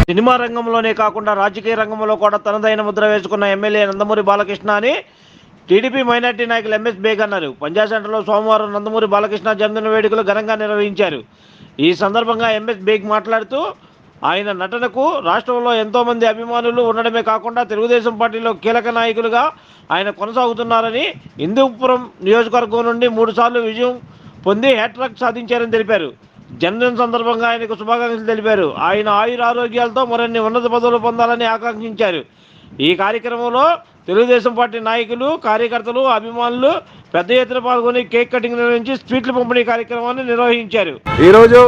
Cinema రంగంలోనే కాకుండా రాజకీయ రంగంలో కూడా తనదైన ముద్ర వేసుకున్న ఎమ్మెల్యే నందమూరి బాలకృష్ణ అని టీడీపీ మైనార్టీ నాయకులు ఎంఎస్ బేగ్ అన్నారు. పంజాబ్ సెంటర్లో సోమవారం నందమూరి బాలకృష్ణ జన్మదిన వేడుకలు ఘనంగా నిర్వహించారు. ఈ సందర్భంగా ఎంఎస్ బేగ్ మాట్లాడుతూ ఆయన నటనకు రాష్ట్రంలో ఎంతోమంది అభిమానులు ఉండడమే కాకుండా తెలుగుదేశం పార్టీలో కీలక నాయకులుగా ఆయన కొనసాగుతున్నారని, హిందూపురం నియోజకవర్గం నుండి 3 సార్లు విజయం పొంది హ్యాట్రిక్ సాధించారని తెలిపారు. జన్మదిన సందర్భంగా ఆయనకు శుభాకాంక్షలు తెలిపారు. ఆయన ఆయురారోగ్యాలతో మరిన్ని ఉన్నత పదవులు పొందాలని ఆకాంక్షించారు. ఈ కార్యక్రమంలో తెలుగుదేశం పార్టీ నాయకులు, కార్యకర్తలు, అభిమానులు పెద్ద ఎత్తున పాల్గొని కేక్ కటింగ్ నిర్వహించి స్వీట్ల పంపిణీ కార్యక్రమాన్ని నిర్వహించారు. ఈరోజు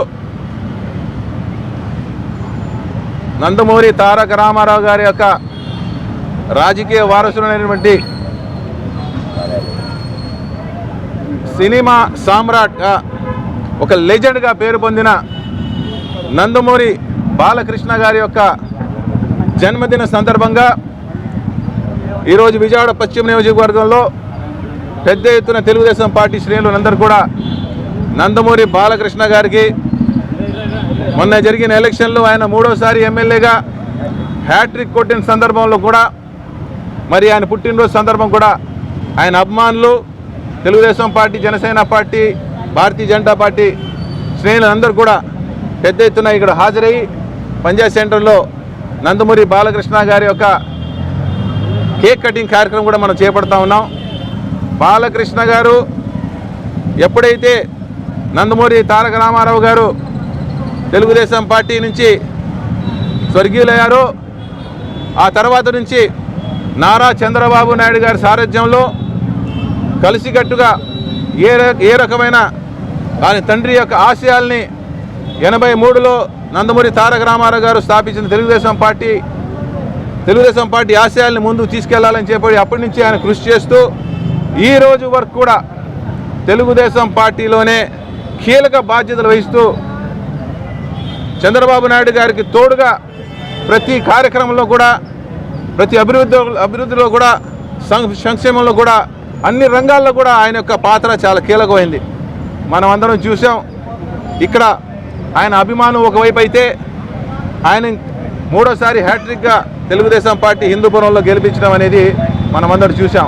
నందమూరి తారక రామారావు గారి యొక్క రాజకీయ వారసులైనటువంటి సినిమా సామ్రాట్గా ఒక లెజెండ్గా పేరు పొందిన నందమూరి బాలకృష్ణ గారి యొక్క జన్మదిన సందర్భంగా ఈరోజు విజయవాడ పశ్చిమ నియోజకవర్గంలో పెద్ద ఎత్తున తెలుగుదేశం పార్టీ శ్రేణులందరూ కూడా నందమూరి బాలకృష్ణ గారికి మొన్న జరిగిన ఎలక్షన్లో ఆయన 3వసారి ఎమ్మెల్యేగా హ్యాట్రిక్ కొట్టిన సందర్భంలో కూడా, మరి ఆయన పుట్టినరోజు సందర్భం కూడా ఆయన అభిమానులు, Telugu Desam party, Janasena party, Bharatiya Janata party శ్రేణులందరూ కూడా పెద్ద ఎత్తున ఇక్కడ హాజరయ్యి పంజాబ్ సెంటర్లో నందమూరి బాలకృష్ణ గారి యొక్క కేక్ కటింగ్ కార్యక్రమం కూడా మనం చేపడతా ఉన్నాం. బాలకృష్ణ గారు ఎప్పుడైతే నందమూరి తారక రామారావు గారు తెలుగుదేశం పార్టీ నుంచి స్వర్గీయులయ్యారో, ఆ తర్వాత నుంచి నారా చంద్రబాబు నాయుడు గారి సారథ్యంలో కలిసికట్టుగా ఏ రకమైన ఆయన తండ్రి యొక్క ఆశయాల్ని 83లో నందమూరి తారక రామారావు గారు స్థాపించిన తెలుగుదేశం పార్టీ ఆశయాల్ని ముందుకు తీసుకెళ్లాలని చెప్పి అప్పటి నుంచి ఆయన కృషి చేస్తూ ఈ రోజు వరకు కూడా తెలుగుదేశం పార్టీలోనే కీలక బాధ్యతలు వహిస్తూ చంద్రబాబు నాయుడు గారికి తోడుగా ప్రతి కార్యక్రమంలో కూడా, ప్రతి అభివృద్ధిలో కూడా, సంక్షేమంలో కూడా, అన్ని రంగాల్లో కూడా ఆయన యొక్క పాత్ర చాలా కీలకమైంది. మనం అందరం చూసాం. ఇక్కడ ఆయన అభిమానం ఒకవైపు అయితే, ఆయన 3వసారి హ్యాట్రిక్గా తెలుగుదేశం పార్టీ హిందూపురంలో గెలిపించడం అనేది మనమందరం చూసాం.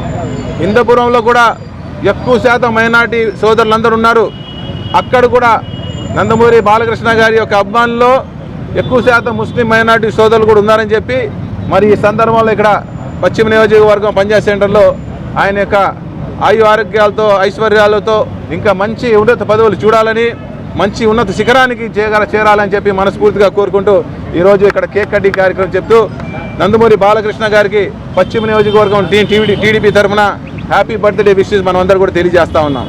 హిందూపురంలో కూడా ఎక్కువ శాతం మైనార్టీ సోదరులందరూ ఉన్నారు. అక్కడ కూడా నందమూరి బాలకృష్ణ గారి యొక్క అభిమానుల్లో ఎక్కువ శాతం ముస్లిం మైనార్టీ సోదరులు కూడా ఉన్నారని చెప్పి, మరి ఈ సందర్భంలో ఇక్కడ పశ్చిమ నియోజకవర్గం పంజాబ్ సెంటర్లో ఆయన యొక్క ఆరోగ్యాలతో, ఐశ్వర్యాలతో ఇంకా మంచి ఉన్నత పదవులు చూడాలని, మంచి ఉన్నత శిఖరానికి చేరాలని చెప్పి మనస్ఫూర్తిగా కోరుకుంటూ ఈరోజు ఇక్కడ కేక్ కటింగ్ కార్యక్రమం చెప్తూ నందమూరి బాలకృష్ణ గారికి పశ్చిమ నియోజకవర్గం టీడీపీ తరఫున హ్యాపీ బర్త్డే విషెస్ మనం అందరూ కూడా తెలియజేస్తా ఉన్నాం.